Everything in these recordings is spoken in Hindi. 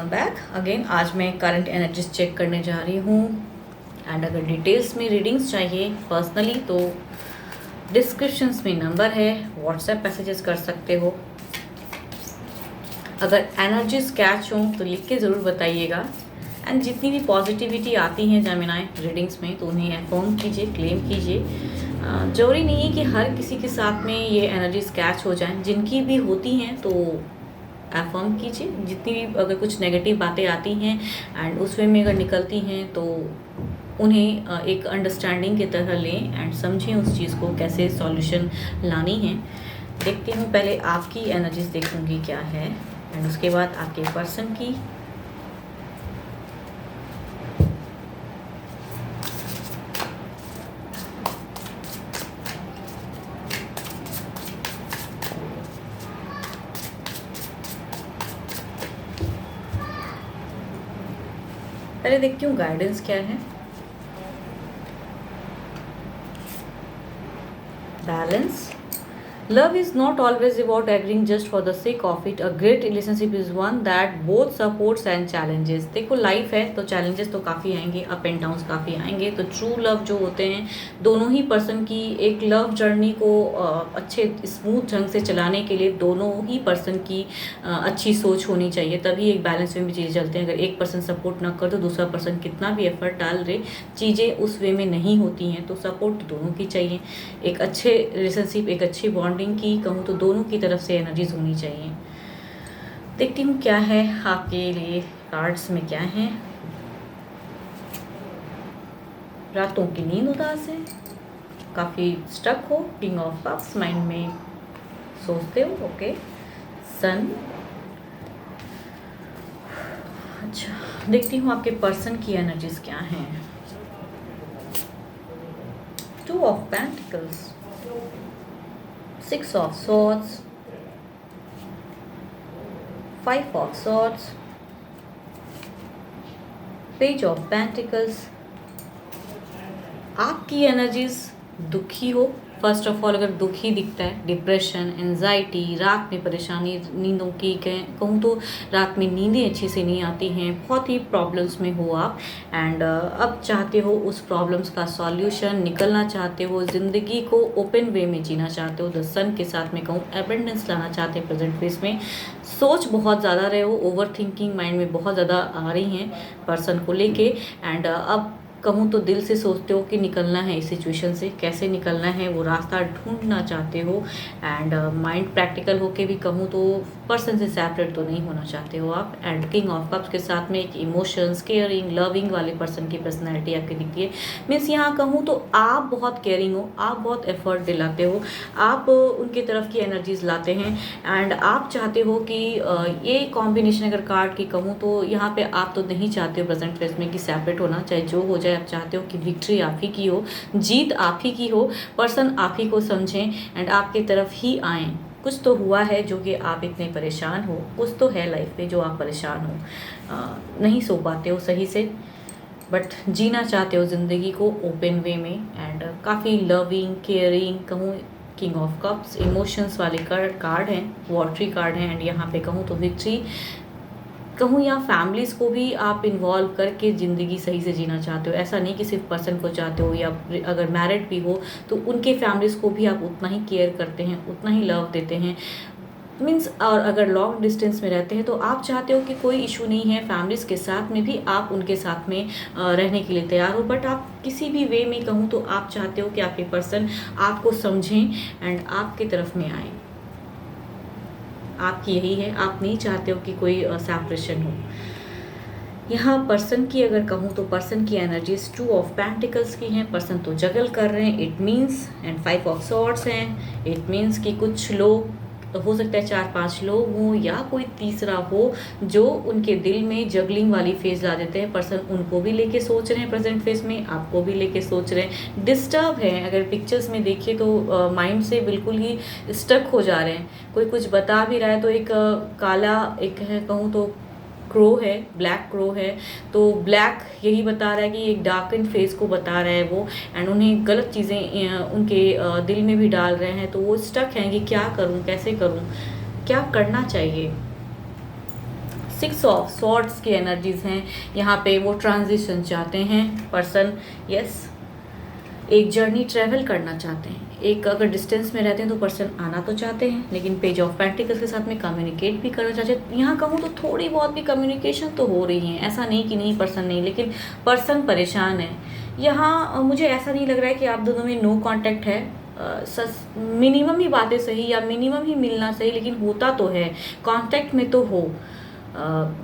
Back again. आज मैं करंट एनर्जीज चेक करने जा रही हूँ एंड अगर डिटेल्स में रीडिंग्स चाहिए पर्सनली तो डिस्क्रिप्शंस में नंबर है, व्हाट्सएप मैसेजेस कर सकते हो। अगर एनर्जीज कैच हों तो लिख के ज़रूर बताइएगा एंड जितनी भी पॉजिटिविटी आती हैं जेमिनाई रीडिंग्स में तो उन्हें अफर्म कीजिए, क्लेम कीजिए। ज़रूरी नहीं है कि हर किसी के साथ में ये एनर्जीज कैच हो जाएं, जिनकी भी होती हैं तो अफर्म कीजिए। जितनी भी अगर कुछ नेगेटिव बातें आती हैं एंड उस वे में अगर निकलती हैं तो उन्हें एक अंडरस्टैंडिंग की तरह लें एंड समझें उस चीज़ को कैसे सॉल्यूशन लानी है। देखती हूँ, पहले आपकी एनर्जीज देखूँगी क्या है एंड उसके बाद आपके पर्सन की। पहले देखती हूँ गाइडेंस क्या है। Balance. Love is not always about agreeing just for the sake of it. A great relationship is one that both supports and challenges. देखो लाइफ है तो चैलेंजेस तो काफ़ी आएंगे, अप एंड डाउन्स काफ़ी आएंगे। तो ट्रू लव जो होते हैं दोनों ही पर्सन की एक लव जर्नी को अच्छे स्मूथ ढंग से चलाने के लिए दोनों ही पर्सन की अच्छी सोच होनी चाहिए, तभी एक बैलेंस वे में चीज़ें चलते हैं। अगर एक पर्सन सपोर्ट ना कर तो दूसरा पर्सन कितना भी एफर्ट डाल रहे, चीज़ें उस वे में नहीं होती हैं। तो सपोर्ट दोनों की चाहिए। एक अच्छे रिलेशनशिप, एक अच्छी बॉन्डिंग की कहूँ तो दोनों की तरफ से एनर्जीज होनी चाहिए। देखती हूँ क्या है आपके लिए कार्ड्स में क्या है। रातों की नींद उदास है, काफ़ी स्टक हो, किंग ऑफ कप्स, माइंड में सोचते हो। ओके, सन। अच्छा, देखती हूँ आपके पर्सन की एनर्जीज क्या हैं। Two of pentacles, Six of Swords, Five of Swords, Page of Pentacles। आपकी एनर्जीज दुखी हो। फर्स्ट ऑफ ऑल अगर दुखी दिखता है, डिप्रेशन, एंजाइटी, रात में परेशानी, नींदों की कहूँ तो रात में नींदें अच्छे से नहीं आती हैं, बहुत ही प्रॉब्लम्स में हो आप एंड अब चाहते हो उस प्रॉब्लम्स का सॉल्यूशन, निकलना चाहते हो, ज़िंदगी को ओपन वे में जीना चाहते हो। द सन के साथ में कहूँ एबंडेंस लाना चाहते हैं प्रेजेंट फेस में। सोच बहुत ज़्यादा रहे हो, ओवर थिंकिंग माइंड में बहुत ज़्यादा आ रही हैं पर्सन को लेके एंड अब कहूँ तो दिल से सोचते हो कि निकलना है इस सिचुएशन से, कैसे निकलना है वो रास्ता ढूंढना चाहते हो एंड माइंड प्रैक्टिकल होके भी कहूँ तो पर्सन से सेपरेट तो नहीं होना चाहते हो आप। एंड किंग ऑफ कप्स के साथ में एक इमोशंस, केयरिंग, लविंग वाले पर्सन की पर्सनैलिटी आपकी दिखती है। मीन्स यहाँ कहूँ तो आप बहुत केयरिंग हो, आप बहुत एफर्ट दिलाते हो, आप उनकी तरफ की एनर्जीज लाते हैं एंड आप चाहते हो कि ये कॉम्बिनेशन अगर कार्ड की कहूँ तो यहाँ पे आप तो नहीं चाहते हो प्रेजेंट फेस में कि सेपरेट होना, चाहे जो हो जाए। आप चाहते हो कि विक्ट्री आप ही की हो, जीत आप ही की हो, पर्सन आप ही को समझें एंड आपकी तरफ ही आएँ। कुछ तो हुआ है जो कि आप इतने परेशान हो, कुछ तो है लाइफ में जो आप परेशान हो, नहीं सो पाते हो सही से, बट जीना चाहते हो ज़िंदगी को ओपन वे में एंड काफ़ी लविंग, केयरिंग कहूँ। किंग ऑफ कप्स इमोशंस वाले कार्ड हैं, वाटरी कार्ड हैं एंड यहाँ पे कहूँ तो विक्ट्री कहूँ या फैमिलीज़ को भी आप इन्वॉल्व करके ज़िंदगी सही से जीना चाहते हो। ऐसा नहीं कि सिर्फ पर्सन को चाहते हो, या अगर मैरिड भी हो तो उनके फैमिलीज़ को भी आप उतना ही केयर करते हैं, उतना ही लव देते हैं। मीन्स और अगर लॉन्ग डिस्टेंस में रहते हैं तो आप चाहते हो कि कोई इशू नहीं है, फैमिलीज़ के साथ में भी आप उनके साथ में रहने के लिए तैयार हो, बट आप किसी भी वे में कहूँ तो आप चाहते हो कि आपके पर्सन आपको समझें एंड आपकी तरफ में आए। आपकी यही है, आप नहीं चाहते हो कि कोई सेपरेशन हो। यहाँ पर्सन की अगर कहूँ तो पर्सन की एनर्जीज टू ऑफ पेंटिकल्स की हैं, पर्सन तो जगल कर रहे हैं, it means and five of swords हैं। इट मीन्स कि कुछ लोग हो सकता है 4-5 लोग हों या कोई तीसरा हो जो उनके दिल में जगलिंग वाली फेज ला देते हैं। पर्सन उनको भी लेके सोच रहे हैं प्रेजेंट फेज में, आपको भी लेके सोच रहे हैं, डिस्टर्ब हैं। अगर पिक्चर्स में देखिए तो माइंड से बिल्कुल ही स्टक हो जा रहे हैं। कोई कुछ बता भी रहा है तो एक काला एक है कहूँ तो क्रो है, ब्लैक क्रो है, तो ब्लैक यही बता रहा है कि एक डार्कन फेस को बता रहा है वो एंड उन्हें गलत चीज़ें उनके दिल में भी डाल रहे हैं। तो वो स्टक हैं कि क्या करूं, कैसे करूं, क्या करना चाहिए। सिक्स ऑफ स्वॉर्ड्स की एनर्जीज हैं यहाँ पे। वो ट्रांजिशन चाहते हैं पर्सन, यस, एक जर्नी ट्रैवल करना चाहते हैं। एक अगर डिस्टेंस में रहते हैं तो पर्सन आना तो चाहते हैं, लेकिन पेज ऑफ पेंटिकल्स के साथ में कम्युनिकेट भी करना चाहते हैं। यहाँ कहूँ तो थोड़ी बहुत भी कम्युनिकेशन तो हो रही है, ऐसा नहीं कि नहीं पर्सन नहीं, लेकिन पर्सन परेशान है। यहाँ मुझे ऐसा नहीं लग रहा है कि आप दोनों में नो कांटेक्ट है। मिनिमम ही बातें सही या मिनिमम ही मिलना सही, लेकिन होता तो है, कांटेक्ट में तो हो।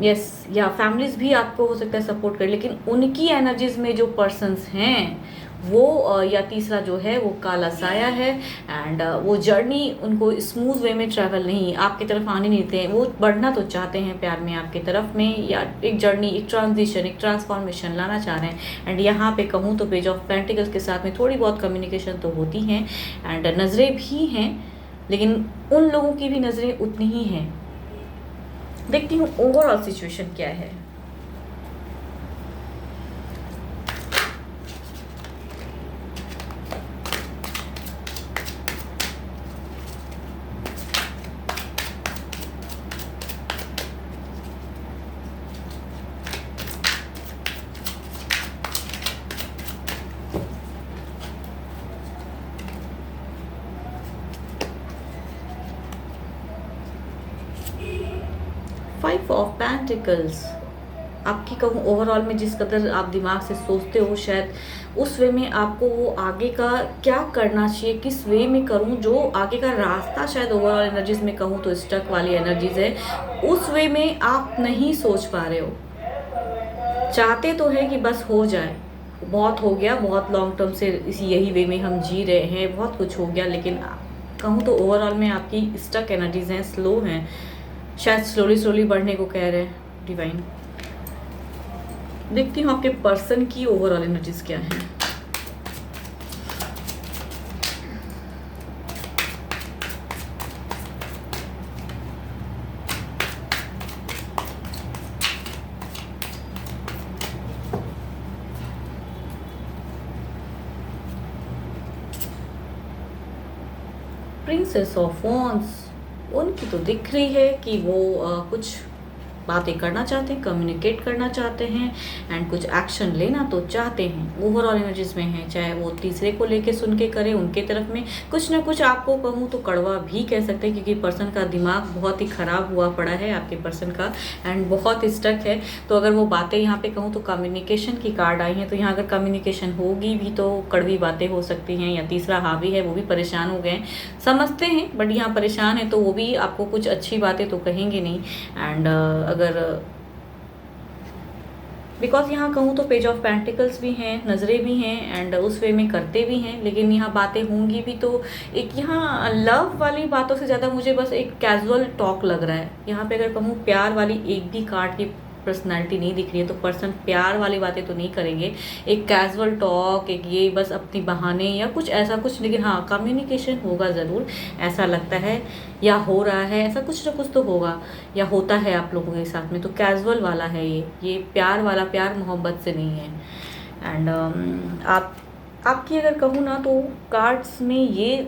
यस, या फैमिलीज भी आपको हो सकता है सपोर्ट करे, लेकिन उनकी एनर्जीज में जो पर्सन्स हैं वो या तीसरा जो है वो काला साया है। एंड वो जर्नी उनको स्मूथ वे में ट्रैवल नहीं, आपकी तरफ आने नहीं देते हैं। वो बढ़ना तो चाहते हैं प्यार में आपकी तरफ में, या एक जर्नी, एक ट्रांजिशन, एक ट्रांसफॉर्मेशन लाना चाह रहे हैं। एंड यहाँ पे कहूँ तो पेज ऑफ पेंटिकल्स के साथ में थोड़ी बहुत कम्युनिकेशन तो होती हैं, एंड नज़रें भी हैं, लेकिन उन लोगों की भी नज़रें उतनी ही हैं। देखती हूँ ओवरऑल सिचुएशन क्या है। फाइव ऑफ पेंटिकल्स, आपकी कहूँ ओवरऑल में जिस कदर आप दिमाग से सोचते हो, शायद उस वे में आपको वो आगे का क्या करना चाहिए, किस वे में करूँ, जो आगे का रास्ता शायद ओवरऑल एनर्जीज में कहूँ तो स्टक वाली एनर्जीज है, उस वे में आप नहीं सोच पा रहे हो। चाहते तो है कि बस हो जाए, बहुत हो गया, बहुत लॉन्ग टर्म से इसी यही वे में हम जी रहे हैं, बहुत कुछ हो गया, लेकिन कहूँ तो ओवरऑल में आपकी स्टक एनर्जीज हैं, स्लो हैं, शायद स्लोली बढ़ने को कह रहे हैं डिवाइन। देखती हूँ आपके पर्सन की ओवरऑल एनर्जीज क्या है। प्रिंसेस ऑफ वॉन्ड्स, उनकी तो दिख रही है कि वो कुछ बातें करना चाहते हैं, कम्युनिकेट करना चाहते हैं, एंड कुछ एक्शन लेना तो चाहते हैं। ओवरऑल एनर्जीज में है, चाहे वो तीसरे को लेके सुन के करें, उनके तरफ में कुछ ना कुछ आपको कहूँ तो कड़वा भी कह सकते हैं, क्योंकि पर्सन का दिमाग बहुत ही ख़राब हुआ पड़ा है आपके पर्सन का, एंड बहुत स्टक है। तो अगर वो बातें यहाँ पे कहूँ तो कम्युनिकेशन की कार्ड आई हैं, तो यहाँ अगर कम्युनिकेशन होगी भी तो कड़वी बातें हो सकती हैं, या तीसरा हावी है वो भी परेशान हो गए, समझते हैं बट यहाँ परेशान है, तो वो भी आपको कुछ अच्छी बातें तो कहेंगे नहीं। एंड अगर बिकॉज यहाँ कहूँ तो पेज ऑफ पेंटिकल्स भी हैं, नज़रें भी हैं, एंड उस वे में करते भी हैं, लेकिन यहाँ बातें होंगी भी तो एक यहाँ लव वाली बातों से ज़्यादा मुझे बस एक कैजुअल टॉक लग रहा है। यहाँ पे अगर कहूँ प्यार वाली एक भी कार्ड की पर्सनालिटी नहीं दिख रही है, तो पर्सन प्यार वाली बातें तो नहीं करेंगे, एक कैजुअल टॉक, एक ये बस अपनी बहाने या कुछ ऐसा कुछ, लेकिन हाँ कम्युनिकेशन होगा ज़रूर, ऐसा लगता है, या हो रहा है, ऐसा कुछ ना कुछ तो होगा या होता है आप लोगों के साथ में। तो कैजुअल वाला है ये प्यार वाला, प्यार मोहब्बत से नहीं है। एंड आपकी अगर कहूँ ना तो कार्ड्स में ये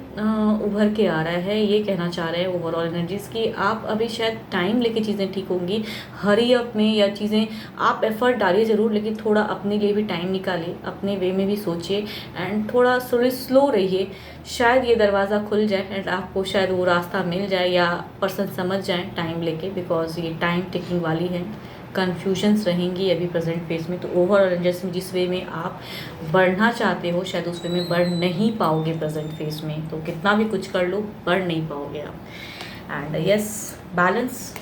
उभर के आ रहा है, ये कहना चाह रहे हैं ओवरऑल एनर्जीज की आप अभी शायद टाइम लेके चीज़ें ठीक होंगी, हरी अप में, या चीज़ें आप एफर्ट डालिए ज़रूर, लेकिन थोड़ा अपने लिए भी टाइम निकालिए, अपने वे में भी सोचिए, एंड थोड़ा स्लो रहिए, शायद ये दरवाज़ा खुल जाए एंड आपको शायद वो रास्ता मिल जाए, या पर्सन समझ जाए टाइम लेके, बिकॉज ये टाइम टेकिंग वाली है, कन्फ्यूजन्स रहेंगी अभी प्रेजेंट फेज में। तो ओवरऑल एनर्जी जिस वे में आप बढ़ना चाहते हो, शायद उस वे में बढ़ नहीं पाओगे प्रेजेंट फेज में, तो कितना भी कुछ कर लो बढ़ नहीं पाओगे आप। एंड यस, बैलेंस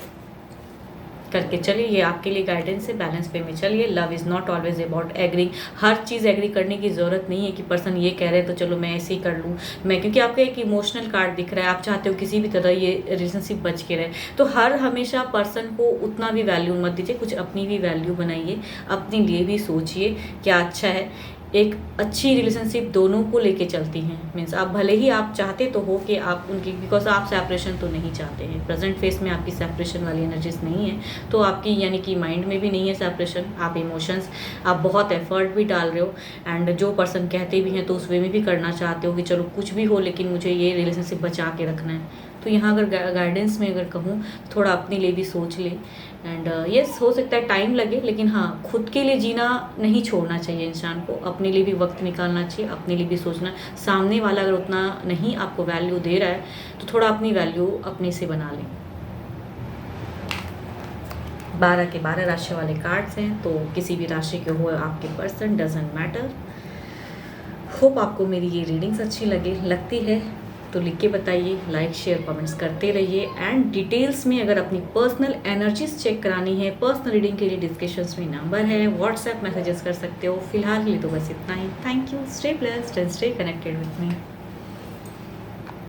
करके चलिए, ये आपके लिए गाइडेंस है, बैलेंस पे में चलिए। Love is not always about agree, हर चीज़ एग्री करने की ज़रूरत नहीं है कि पर्सन ये कह रहे हैं तो चलो मैं ऐसे ही कर लूँ मैं, क्योंकि आपका एक इमोशनल कार्ड दिख रहा है, आप चाहते हो किसी भी तरह ये रिलेशनशिप बच के रहे, तो हर हमेशा पर्सन को उतना भी वैल्यू मत दीजिए, कुछ अपनी भी वैल्यू बनाइए, अपने लिए भी सोचिए क्या अच्छा है। एक अच्छी रिलेशनशिप दोनों को लेके चलती हैं, मीन्स आप भले ही आप चाहते तो हो कि आप उनकी, बिकॉज आप सेपरेशन तो नहीं चाहते हैं, प्रेजेंट फेस में आपकी सेपरेशन वाली एनर्जीज नहीं है, तो आपकी यानी कि माइंड में भी नहीं है सेपरेशन, आप इमोशंस, आप बहुत एफर्ट भी डाल रहे हो, एंड जो पर्सन कहते भी हैं तो उस वे में भी करना चाहते हो कि चलो कुछ भी हो लेकिन मुझे ये रिलेशनशिप बचा के रखना है। तो यहाँ अगर गाइडेंस में अगर कहूँ थोड़ा अपने लिए भी सोच ले, एंड यस हो सकता है टाइम लगे, लेकिन हाँ खुद के लिए जीना नहीं छोड़ना चाहिए इंसान को, अपने लिए भी वक्त निकालना चाहिए, अपने लिए भी सोचना। सामने वाला अगर उतना नहीं आपको वैल्यू दे रहा है तो थोड़ा अपनी वैल्यू अपने से बना लें। 12 के 12 राशि वाले कार्ड्स हैं, तो किसी भी राशि के हो आपके पर्सन, डजेंट मैटर। होप आपको मेरी ये रीडिंग्स अच्छी लगती है तो लिख के बताइए, लाइक शेयर कमेंट्स करते रहिए। एंड डिटेल्स में अगर अपनी पर्सनल एनर्जीज चेक करानी है, पर्सनल रीडिंग के लिए डिस्क्रिप्शंस में नंबर है, व्हाट्सएप मैसेजेस कर सकते हो। फिलहाल के लिए तो बस इतना ही। Thank you, stay blessed and stay connected with me.